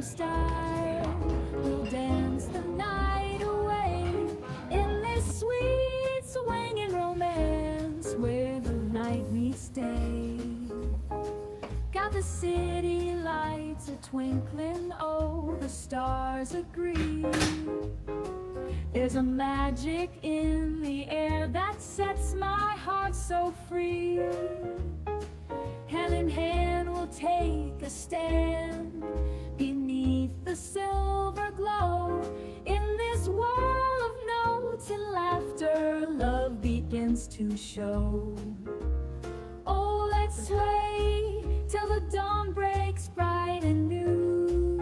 style. We'll dance the night away in this sweet swinging romance where the night meets day. Got the city lights a twinkling, oh, the stars agree. There's a magic in the air that sets my heart so free. Hand in hand we'll take a stand beneath the silver glow. In this world of notes and laughter, love begins to show. Oh, let's sway till the dawn breaks bright and new.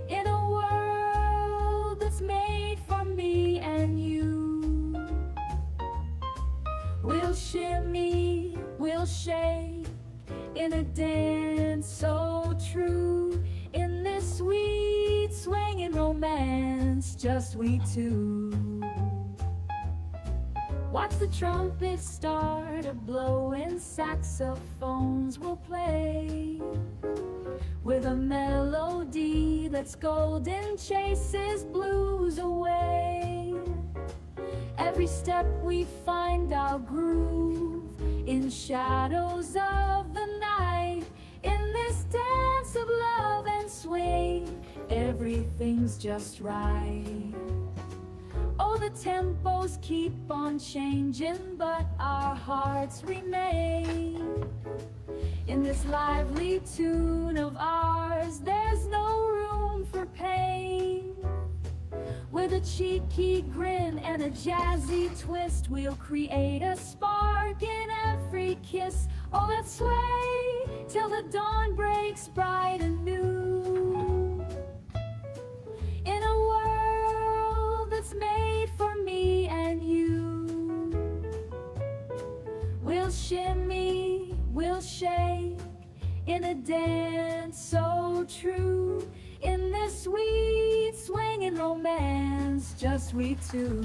In a world that's made for me and you, we'll shimmy, we'll shake in a dance so true. In this sweet swinging romance, just we two. Watch the trumpets start a blowing, saxophones will play with a melody that's golden, chases blues away. Every step we find our groove in shadows of the night. In this dance of love and swing, everything's just right. Oh, the tempos keep on changing, but our hearts remain. In this lively tune of ours, there's no room for pain. With a cheeky grin and a jazzy twist, we'll create a spark in every kiss. Oh, let's sway till the dawn breaks bright and new. In a world that's made for me and you, we'll shimmy, we'll shake in a dance so true. In this sweet swinging romance, just we two.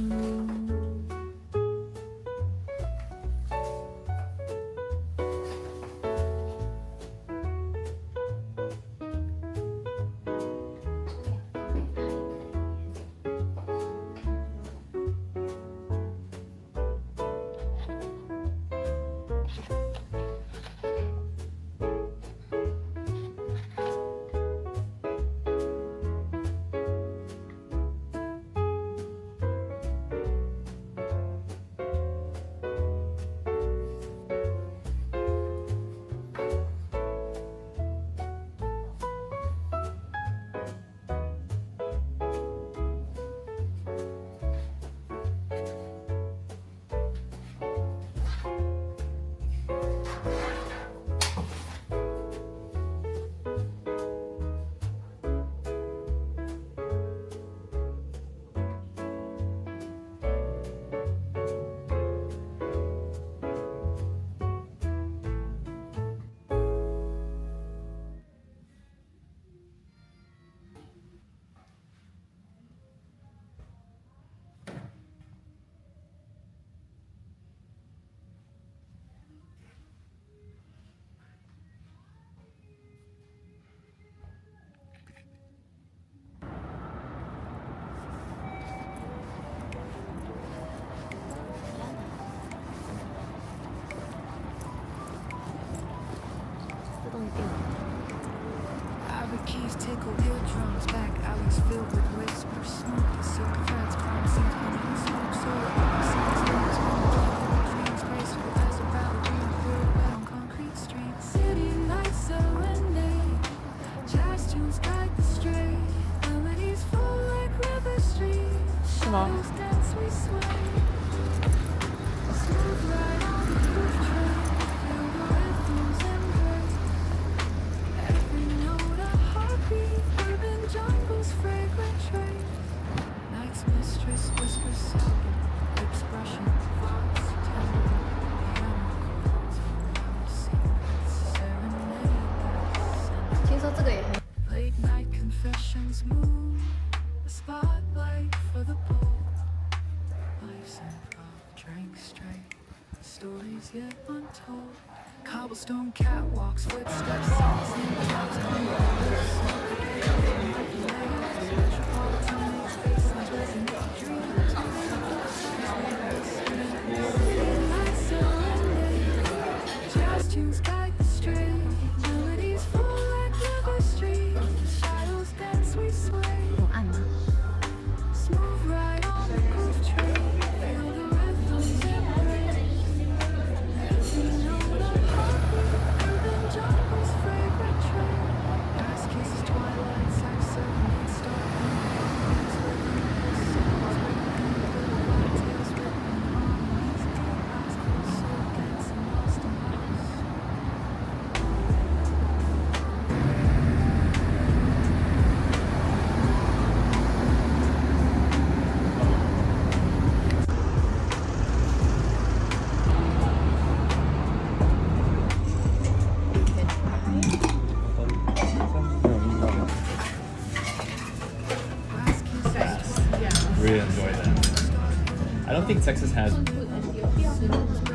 Keys tickle eardrums, back alleys filled with whispers, smoky silk threads, crime scenes beneath smoke, soil, scenes, limbs, dreams, graceful as a ballerina, pirouette on concrete streets. City nights serenade, jazz tunes guide the stray, melodies flow like river streams, shadows dance we sway, smooth ride on the groove train, feel the rhythms embrace, every note a heartbeat, urban jungle's fragrant trace. Night's mistress whispers seldom, lips brushing, thoughts tender, piano chords, loud secrets, serenade that 听说这个也很 late night confessions move, a spotlight for the bold. Life's improv, drink straight, stories yet untold. Cobblestone catwalks, footsteps, songs, and clouds. don't think Texas has.